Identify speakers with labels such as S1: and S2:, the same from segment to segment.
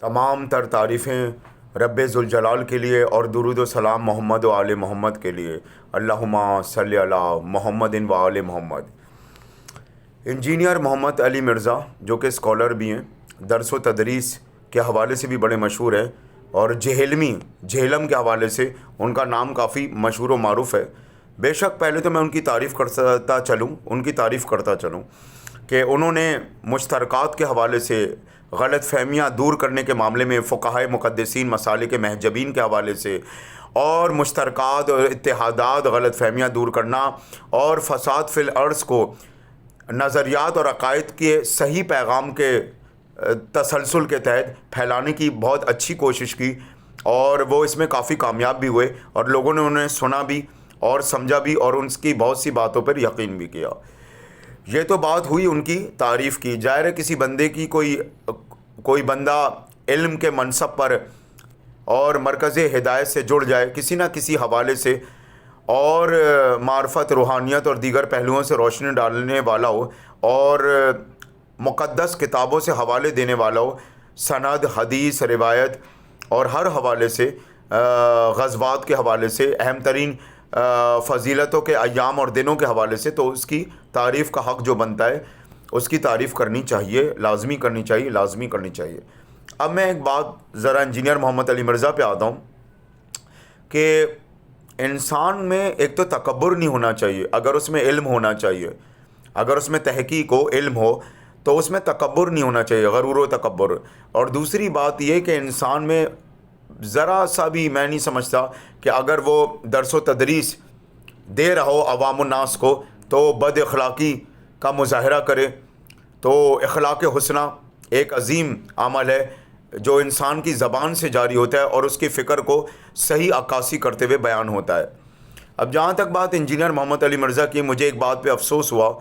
S1: تمام تر تعریفیں رب ذوالجلال کے لیے اور درود و سلام محمد و آل محمد کے لیے۔ اللہم صلی علی محمد و آل محمد۔ انجینئر محمد علی مرزا جو کہ اسکالر بھی ہیں، درس و تدریس کے حوالے سے بھی بڑے مشہور ہیں، اور جہلم کے حوالے سے ان کا نام کافی مشہور و معروف ہے۔ بے شک پہلے تو میں ان کی تعریف کرتا چلوں کہ انہوں نے مشترکات کے حوالے سے، غلط فہمیاں دور کرنے کے معاملے میں، فقہائے مقدسین، مسالک محجبین کے حوالے سے، اور مشترکات اور اتحادات، غلط فہمیاں دور کرنا اور فساد فی الارض کو نظریات اور عقائد کے صحیح پیغام کے تسلسل کے تحت پھیلانے کی بہت اچھی کوشش کی، اور وہ اس میں کافی کامیاب بھی ہوئے، اور لوگوں نے انہیں سنا بھی اور سمجھا بھی، اور ان کی بہت سی باتوں پر یقین بھی کیا۔ یہ تو بات ہوئی ان کی تعریف کی۔ ظاہر ہے کسی بندے کی کوئی بندہ علم کے منصب پر اور مرکز ہدایت سے جڑ جائے کسی نہ کسی حوالے سے، اور معرفت، روحانیت اور دیگر پہلوؤں سے روشنی ڈالنے والا ہو، اور مقدس کتابوں سے حوالے دینے والا ہو، سند، حدیث، روایت اور ہر حوالے سے، غزوات کے حوالے سے، اہم ترین فضیلتوں کے ایام اور دنوں کے حوالے سے، تو اس کی تعریف کا حق جو بنتا ہے اس کی تعریف کرنی چاہیے، لازمی کرنی چاہیے۔ اب میں ایک بات ذرا انجینئر محمد علی مرزا پہ آتا ہوں کہ انسان میں ایک تو تکبر نہیں ہونا چاہیے، اگر اس میں علم ہونا چاہیے، اگر اس میں تحقیق ہو، علم ہو، تو اس میں تکبر نہیں ہونا چاہیے، غرور و تکبر۔ اور دوسری بات یہ کہ انسان میں ذرا سا بھی میں نہیں سمجھتا کہ اگر وہ درس و تدریس دے رہا ہو عوام الناس کو تو بد اخلاقی کا مظاہرہ کرے۔ تو اخلاق حسنہ ایک عظیم عمل ہے جو انسان کی زبان سے جاری ہوتا ہے اور اس کی فکر کو صحیح عکاسی کرتے ہوئے بیان ہوتا ہے۔ اب جہاں تک بات انجینئر محمد علی مرزا کی، مجھے ایک بات پہ افسوس ہوا،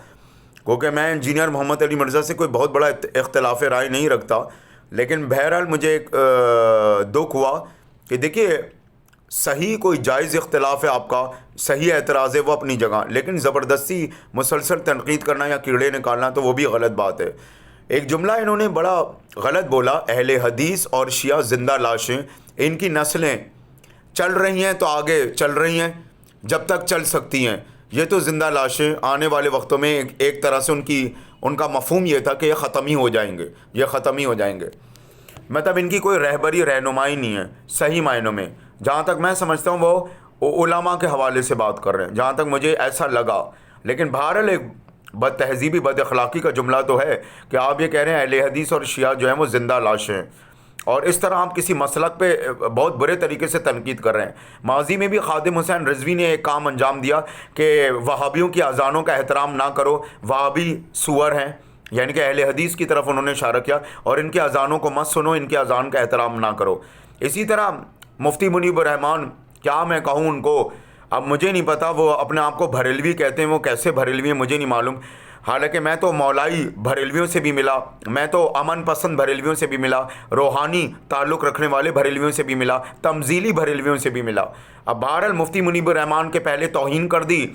S1: کیونکہ میں انجینئر محمد علی مرزا سے کوئی بہت بڑا اختلاف رائے نہیں رکھتا، لیکن بہرحال مجھے ایک دکھ ہوا کہ دیکھیے صحیح کوئی جائز اختلاف ہے آپ کا، صحیح اعتراض ہے وہ اپنی جگہ، لیکن زبردستی مسلسل تنقید کرنا یا کیڑے نکالنا تو وہ بھی غلط بات ہے۔ ایک جملہ انہوں نے بڑا غلط بولا، اہل حدیث اور شیعہ زندہ لاشیں، ان کی نسلیں چل رہی ہیں تو آگے چل رہی ہیں جب تک چل سکتی ہیں، یہ تو زندہ لاشیں آنے والے وقتوں میں ایک طرح سے ان کا مفہوم یہ تھا کہ یہ ختم ہی ہو جائیں گے، مطلب ان کی کوئی رہبری، رہنمائی نہیں ہے صحیح معنوں میں۔ جہاں تک میں سمجھتا ہوں وہ علماء کے حوالے سے بات کر رہے ہیں، جہاں تک مجھے ایسا لگا، لیکن بہرحال ایک بد تہذیبی، بد اخلاقی کا جملہ تو ہے کہ آپ یہ کہہ رہے ہیں اہل حدیث اور شیعہ جو ہیں وہ زندہ لاشیں ہیں، اور اس طرح آپ کسی مسلک پہ بہت برے طریقے سے تنقید کر رہے ہیں۔ ماضی میں بھی خادم حسین رضوی نے ایک کام انجام دیا کہ وہابیوں کی اذانوں کا احترام نہ کرو، وہابی سور ہیں، یعنی کہ اہل حدیث کی طرف انہوں نے اشارہ کیا، اور ان کی اذانوں کو مت سنو، ان کی اذان کا احترام نہ کرو۔ اسی طرح مفتی منیب الرحمان، کیا میں کہوں ان کو، اب مجھے نہیں پتا، وہ اپنے آپ کو بریلوی کہتے ہیں، وہ کیسے بریلوی ہیں مجھے نہیں معلوم، حالانکہ میں تو مولائی بریلویوں سے بھی ملا، میں تو امن پسند بریلویوں سے بھی ملا، روحانی تعلق رکھنے والے بریلویوں سے بھی ملا، تمزیلی بریلویوں سے بھی ملا۔ اب بہرحال مفتی منیب الرحمان کے پہلے توہین کر دی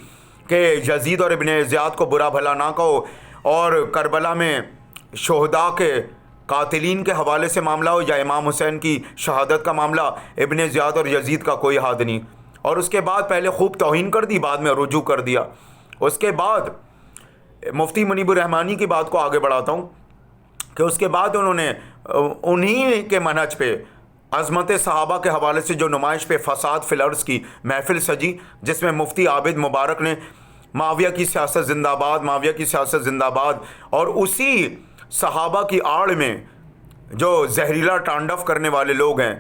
S1: کہ یزید اور ابن زیاد کو برا بھلا نہ کہو، اور کربلا میں شہداء کے قاتلین کے حوالے سے معاملہ ہو یا امام حسین کی شہادت کا معاملہ، ابن زیاد اور یزید کا کوئی ہاتھ نہیں، اور اس کے بعد پہلے خوب توہین کر دی، بعد میں رجوع کر دیا۔ اس کے بعد مفتی منیب الرحمانی کی بات کو آگے بڑھاتا ہوں کہ اس کے بعد انہوں نے انہی کے منہج پہ عظمت صحابہ کے حوالے سے جو نمائش پہ فساد فی الارض کی محفل سجی، جس میں مفتی عابد مبارک نے معاویہ کی سیاست زندہ باد، اور اسی صحابہ کی آڑ میں جو زہریلا ٹانڈف کرنے والے لوگ ہیں،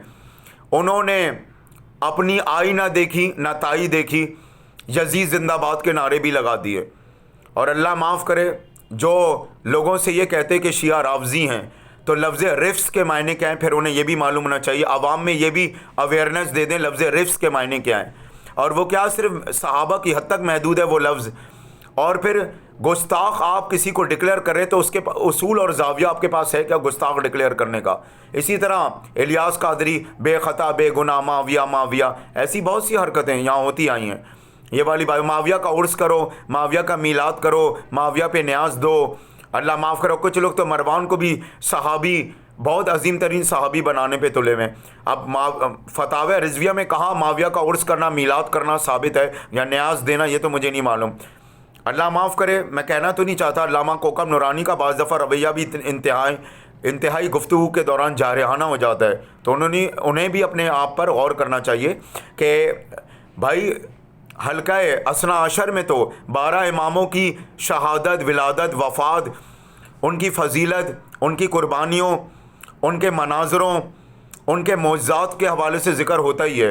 S1: انہوں نے اپنی آئی نہ دیکھی نہ تائی دیکھی، یزید زندہ باد کے نعرے بھی لگا دیے۔ اور اللہ معاف کرے جو لوگوں سے یہ کہتے کہ شیعہ رافضی ہیں، تو لفظ رفس کے معنی کیا ہیں پھر انہیں یہ بھی معلوم ہونا چاہیے، عوام میں یہ بھی اویئرنیس دے دیں لفظ رفس کے معنی کیا ہیں، اور وہ کیا صرف صحابہ کی حد تک محدود ہے وہ لفظ، اور پھر گستاخ آپ کسی کو ڈکلیئر کریں تو اس کے اصول اور زاویہ آپ کے پاس ہے کیا گستاخ ڈکلیئر کرنے کا؟ اسی طرح الیاس قادری بے خطا بے گناہ معاویہ، ایسی بہت سی حرکتیں یہاں ہوتی آئی ہیں۔ یہ والی بات، معاویہ کا عرس کرو، معاویہ کا میلاد کرو، معاویہ پہ نیاز دو، اللہ معاف کرو کچھ لوگ تو مروان کو بھی صحابی بہت عظیم ترین صحابی بنانے پہ تلے ہوئے ہیں. اب فتاوی رضویہ میں کہاں معاویہ کا عرس کرنا، میلاد کرنا ثابت ہے یا نیاز دینا، یہ تو مجھے نہیں معلوم. اللہ معاف کرے، میں کہنا تو نہیں چاہتا، علامہ کوکب نورانی کا بعض دفعہ رویہ بھی انتہائی گفتگو کے دوران جارحانہ ہو جاتا ہے. تو انہیں بھی اپنے آپ پر غور کرنا چاہیے کہ بھائی حلقہ اثنا عشر میں تو 12 اماموں کی شہادت، ولادت، وفات، ان کی فضیلت، ان کی قربانیوں، ان کے مناظروں، ان کے معجزات کے حوالے سے ذکر ہوتا ہی ہے.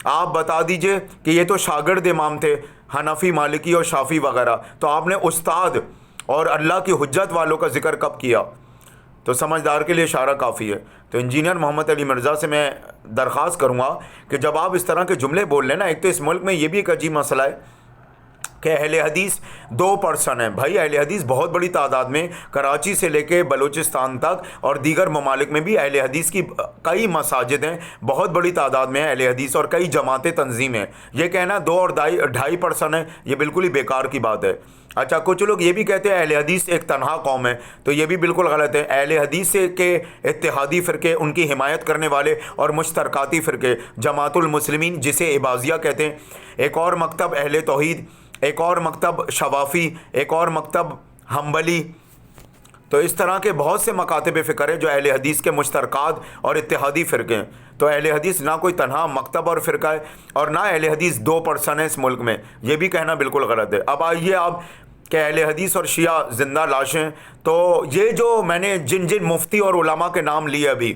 S1: آپ بتا دیجئے کہ یہ تو شاگرد امام تھے، حنفی، مالکی اور شافعی وغیرہ، تو آپ نے استاد اور اللہ کی حجت والوں کا ذکر کب کیا؟ تو سمجھدار کے لیے اشارہ کافی ہے. تو انجینئر محمد علی مرزا سے میں درخواست کروں گا کہ جب آپ اس طرح کے جملے بول لیں نا، ایک تو اس ملک میں یہ بھی ایک عجیب مسئلہ ہے کہ اہل حدیث 2% ہیں. بھائی اہل حدیث بہت بڑی تعداد میں کراچی سے لے کے بلوچستان تک اور دیگر ممالک میں بھی اہل حدیث کی کئی مساجد ہیں، بہت بڑی تعداد میں اہل حدیث اور کئی جماعتیں تنظیم ہیں. یہ کہنا 2 اور 2.5% ہے، یہ بالکل ہی بیکار کی بات ہے. اچھا، کچھ لوگ یہ بھی کہتے ہیں اہل حدیث ایک تنہا قوم ہے، تو یہ بھی بالکل غلط ہے. اہل حدیث کے اتحادی فرقے، ان کی حمایت کرنے والے اور مشترکاتی فرقے، جماعت المسلمین جسے عباضیہ کہتے ہیں، ایک اور مکتب اہل توحید، ایک اور مکتب شوافی، ایک اور مکتب حنبلی. تو اس طرح کے بہت سے مکاتب فکر ہیں جو اہل حدیث کے مشترکات اور اتحادی فرقے ہیں. تو اہل حدیث نہ کوئی تنہا مکتب اور فرقہ ہے اور نہ اہل حدیث 2% ہے اس ملک میں، یہ بھی کہنا بالکل غلط ہے. اب آئیے آپ کہ اہل حدیث اور شیعہ زندہ لاشیں، تو یہ جو میں نے جن مفتی اور علماء کے نام لیے ابھی،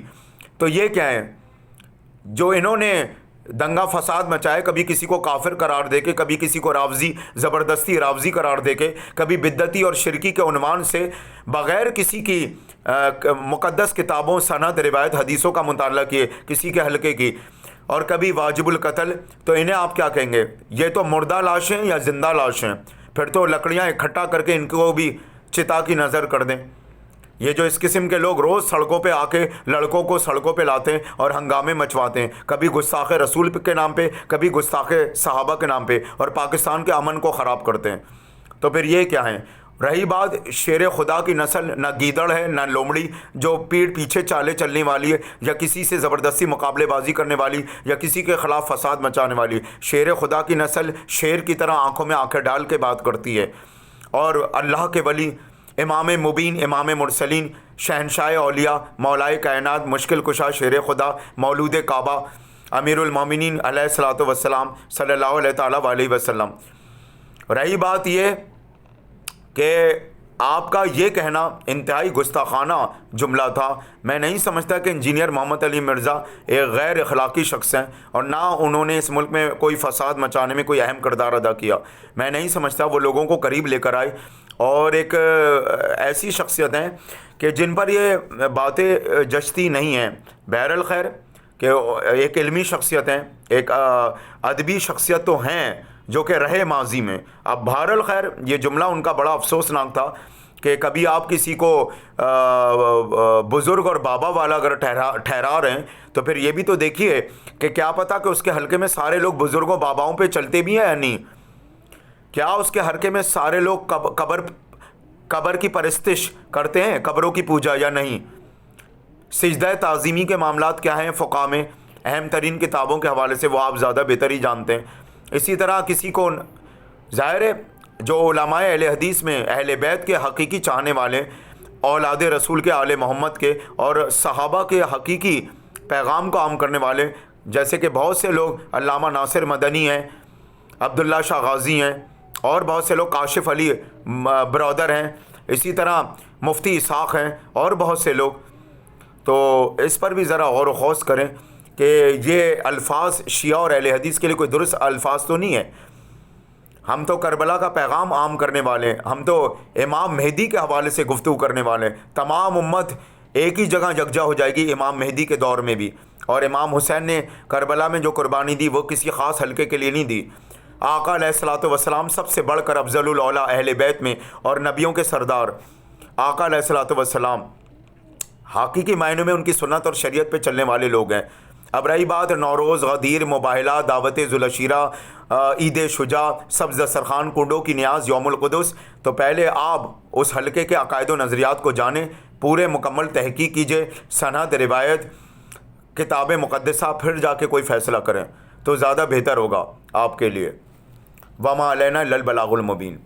S1: تو یہ کیا ہیں جو انہوں نے دنگا فساد مچائے، کبھی کسی کو کافر قرار دے کے، کبھی کسی کو رافضی، زبردستی رافضی قرار دے کے، کبھی بدعتی اور شرکی کے عنوان سے بغیر کسی کی مقدس کتابوں، سند، روایت، حدیثوں کا مطالعہ کیے کسی کے حلقے کی، اور کبھی واجب القتل. تو انہیں آپ کیا کہیں گے؟ یہ تو مردہ لاشیں یا زندہ لاشیں؟ پھر تو لکڑیاں اکٹھا کر کے ان کو بھی چتا کی نظر کر دیں. یہ جو اس قسم کے لوگ روز سڑکوں پہ آ کے لڑکوں کو سڑکوں پہ لاتے ہیں اور ہنگامے مچواتے ہیں، کبھی گستاخ رسول کے نام پہ، کبھی گستاخ صحابہ کے نام پہ، اور پاکستان کے امن کو خراب کرتے ہیں. تو پھر یہ کیا ہیں؟ رہی بات شیر خدا کی نسل، نہ گیدڑ ہے نہ لومڑی جو پیڑ پیچھے چالے چلنے والی ہے، یا کسی سے زبردستی مقابلے بازی کرنے والی، یا کسی کے خلاف فساد مچانے والی. شیر خدا کی نسل شیر کی طرح آنکھوں میں آنکھیں ڈال کے بات کرتی ہے، اور اللہ کے ولی، امام مبین، امام مرسلین، شہنشاہ اولیاء، مولائے کائنات، مشکل کشا شیر خدا، مولود کعبہ، امیر المومنین علیہ الصلوۃ والسلام صلی اللہ علیہ تعالیٰ علیہ وسلم. رہی بات یہ کہ آپ کا یہ کہنا انتہائی گستاخانہ جملہ تھا. میں نہیں سمجھتا کہ انجینئر محمد علی مرزا ایک غیر اخلاقی شخص ہیں، اور نہ انہوں نے اس ملک میں کوئی فساد مچانے میں کوئی اہم کردار ادا کیا. میں نہیں سمجھتا وہ لوگوں کو قریب لے کر آئے، اور ایک ایسی شخصیت ہیں کہ جن پر یہ باتیں جچتی نہیں ہیں. بہرالخیر کہ ایک علمی شخصیت ہیں، ایک ادبی شخصیت تو ہیں جو کہ رہے ماضی میں. اب بہرالخیر یہ جملہ ان کا بڑا افسوسناک تھا کہ کبھی آپ کسی کو بزرگ اور بابا والا اگر ٹھہرا رہے ہیں تو پھر یہ بھی تو دیکھیے کہ کیا پتہ کہ اس کے حلقے میں سارے لوگ بزرگوں باباؤں پہ چلتے بھی ہیں یا نہیں. کیا اس کے حلقے میں سارے لوگ قبر کی پرستش کرتے ہیں، قبروں کی پوجا، یا نہیں؟ سجدہ تعظیمی کے معاملات کیا ہیں فقہ میں؟ اہم ترین کتابوں کے حوالے سے وہ آپ زیادہ بہتر ہی جانتے ہیں. اسی طرح کسی کو ظاہر ہے جو علماء اہل حدیث میں اہل بیت کے حقیقی چاہنے والے، اولاد رسول کے آل محمد کے اور صحابہ کے حقیقی پیغام کو عام کرنے والے، جیسے کہ بہت سے لوگ علامہ ناصر مدنی ہیں، عبداللہ شاہ غازی ہیں، اور بہت سے لوگ کاشف علی برادر ہیں، اسی طرح مفتی اسحاق ہیں، اور بہت سے لوگ. تو اس پر بھی ذرا غور و خوض کریں کہ یہ الفاظ شیعہ اور اہل حدیث کے لیے کوئی درست الفاظ تو نہیں ہے. ہم تو کربلا کا پیغام عام کرنے والے ہیں، ہم تو امام مہدی کے حوالے سے گفتگو کرنے والے ہیں. تمام امت ایک ہی جگہ یکجا ہو جائے گی امام مہدی کے دور میں بھی. اور امام حسین نے کربلا میں جو قربانی دی وہ کسی خاص حلقے کے لیے نہیں دی. آقا علیہ الصلوۃ والسلام سب سے بڑھ کر افضل الاولیاء اہل بیت میں اور نبیوں کے سردار آقا علیہ الصلوۃ والسلام حقیقی معنوں میں ان کی سنت اور شریعت پہ چلنے والے لوگ ہیں. اب رہی بات نوروز، غدیر، مباہلہ، دعوت ذوالعشیرہ، عید شجاع، سبز دسترخوان، کنڈوں کی نیاز، یوم القدس، تو پہلے آپ اس حلقے کے عقائد و نظریات کو جانیں، پورے مکمل تحقیق کیجئے، سند، روایت، کتاب مقدسہ، پھر جا کے کوئی فیصلہ کریں تو زیادہ بہتر ہوگا آپ کے لیے۔ وما علینا الا البلاغ المبین۔